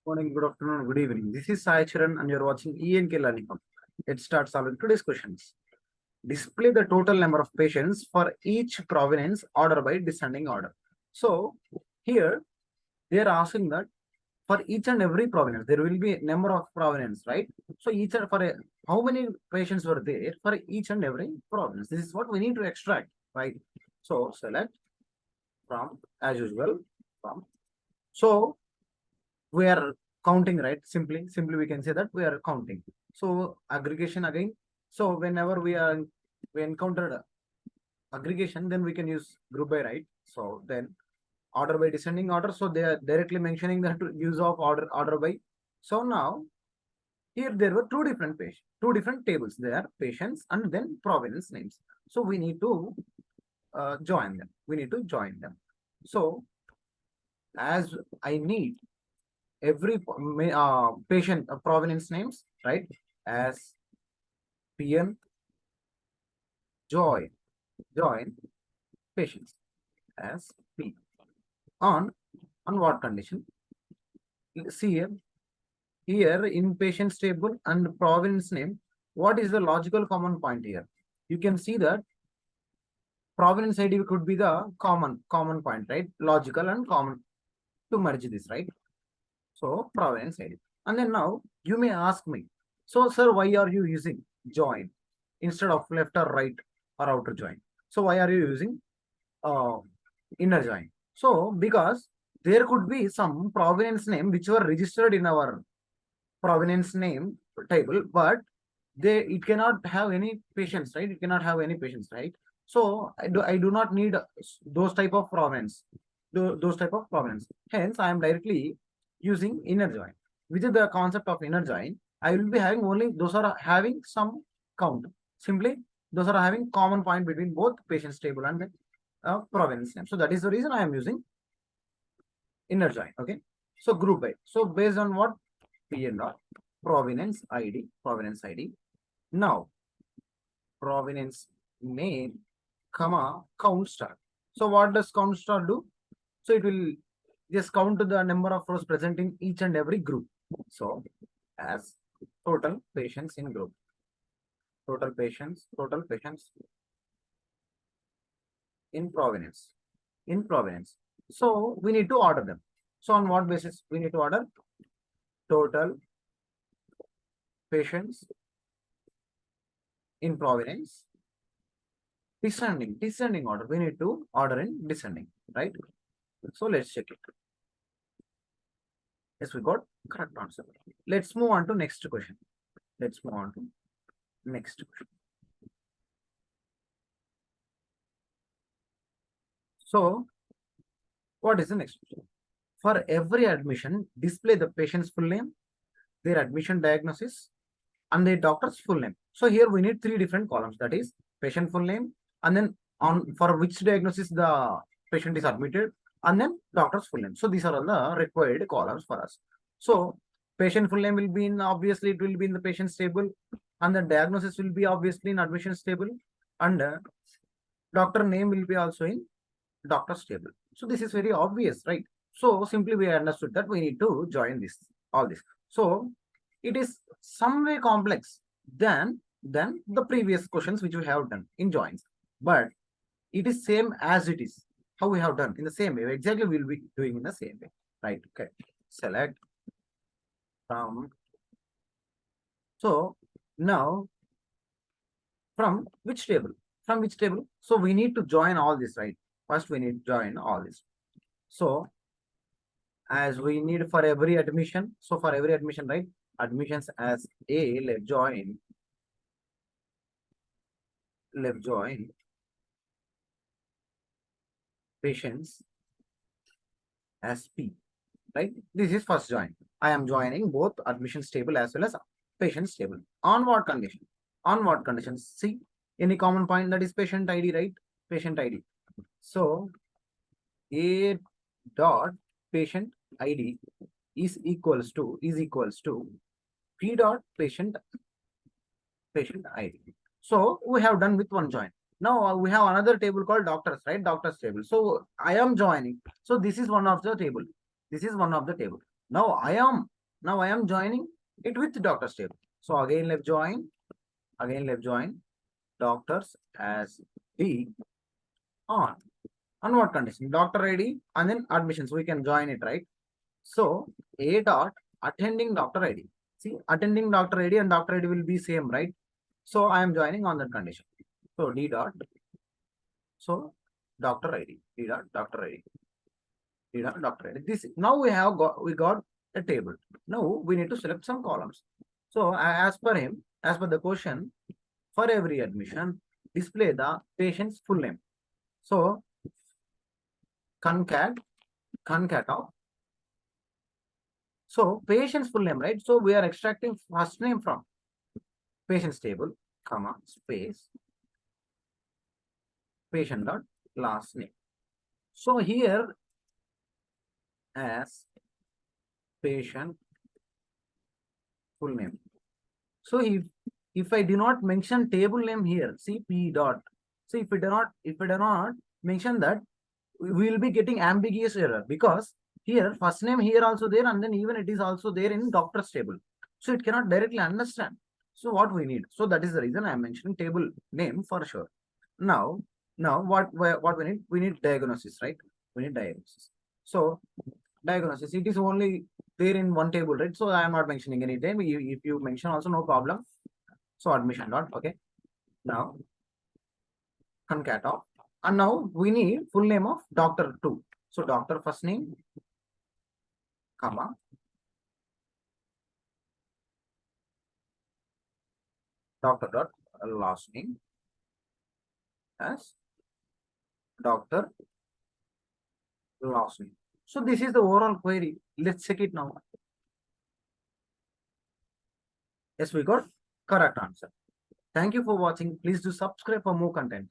Morning, good afternoon, good evening. This is Sai Charan and you're watching ENK Learning Hub. Let's start solving today's questions. Display the total number of patients for each provenance order by descending order. So here they are asking that for each and every provenance, there will be a number of provenance, right? So each and how many patients were there for each and every provenance? This is what we need to extract, right? So select from as usual from. So we are counting, right? Simply we can say that we are counting. So aggregation again. So whenever we encountered aggregation, then we can use group by, right? So then order by descending order. So they are directly mentioning that use of order by. So now here there were two different tables. There are patients and then provenance names. So we need to join them. We need to join them. So as I need every patient provenance names, right? As PN join patients as P on what condition? See here in patients table and provenance name, what is the logical common point here? You can see that provenance ID could be the common point, right? Logical and common to merge this, right? So provenance ID. And then now you may ask me, so sir, why are you using join instead of left or right or outer join? So why are you using inner join? So because there could be some provenance name which were registered in our provenance name table, but it cannot have any patients, right? It cannot have any patients, right? So I do not need those type of provenance, those type of provenance. Hence, I am directly using inner join. Which is the concept of inner join? I will be having only those are having some count. Simply, those are having common point between both patients table and the provenance name. So that is the reason I am using inner join. Okay. So group by. So based on what? PN dot provenance ID. Now provenance name, comma, count star. So what does count star do? So it will just count the number of rows present in each and every group. So as total patients in group. Total patients in provenance. So we need to order them. So on what basis we need to order? Total patients in provenance. Descending order. We need to order in descending, right? So let's check it. Yes, we got correct answer. Let's move on to next question. So what is the next question? For every admission, display the patient's full name, their admission diagnosis, and their doctor's full name. So here we need three different columns. That is patient full name, and then on for which diagnosis the patient is admitted, and then doctor's full name. So these are all the required columns for us. So patient full name will be in, obviously it will be in the patient's table, and the diagnosis will be obviously in admissions table, and doctor name will be also in doctor's table. So this is very obvious, right? So simply we understood that we need to join all this. So it is some way complex than the previous questions which we have done in joins, but it is same as it is how we have done in the same way. Exactly, we'll be doing in the same way, right? Okay, select from. So now from which table? So we need to join all this, right? First we need to join all this. So as we need for every admission, so for every admission, right? Admissions as A, left join patients as P, right? This is first join. I am joining both admissions table as well as patients table. On what condition? See, any common point, that is patient ID, right? Patient ID. So A dot patient ID is equals to P dot patient ID. So we have done with one join. Now we have another table called doctors, right? Doctors table. So I am joining. So this is one of the table. Now I am Now I am joining it with doctor's table. So again left join doctors as D on. On what condition? Doctor ID and then admissions. We can join it, right? So A dot attending doctor ID. See, attending doctor ID and doctor ID will be same, right? So I am joining on that condition. So D dot. So doctor ID. D dot doctor ID. D dot doctor ID. This now we got a table. Now we need to select some columns. So as per him, as per the question, for every admission, display the patient's full name. So concat of. So patient's full name, right? So we are extracting first name from patient's table, comma, space, patient dot last name. So here as patient full name. So if I do not mention table name here, see P dot. So if I do not mention that, we will be getting ambiguous error, because here first name here also there, and then even it is also there in doctor's table. So it cannot directly understand. So what we need? So that is the reason I am mentioning table name for sure. Now what we need? We need diagnosis, right? We need diagnosis. So diagnosis, it is only there in one table, right? So I am not mentioning any time. If you mention also, no problem. So admission dot, okay. Now concat of, and now we need full name of doctor 2. So doctor first name, comma, doctor dot last name as doctor last name. So this is the overall query. Let's check it now. Yes, we got correct answer. Thank you for watching. Please do subscribe for more content.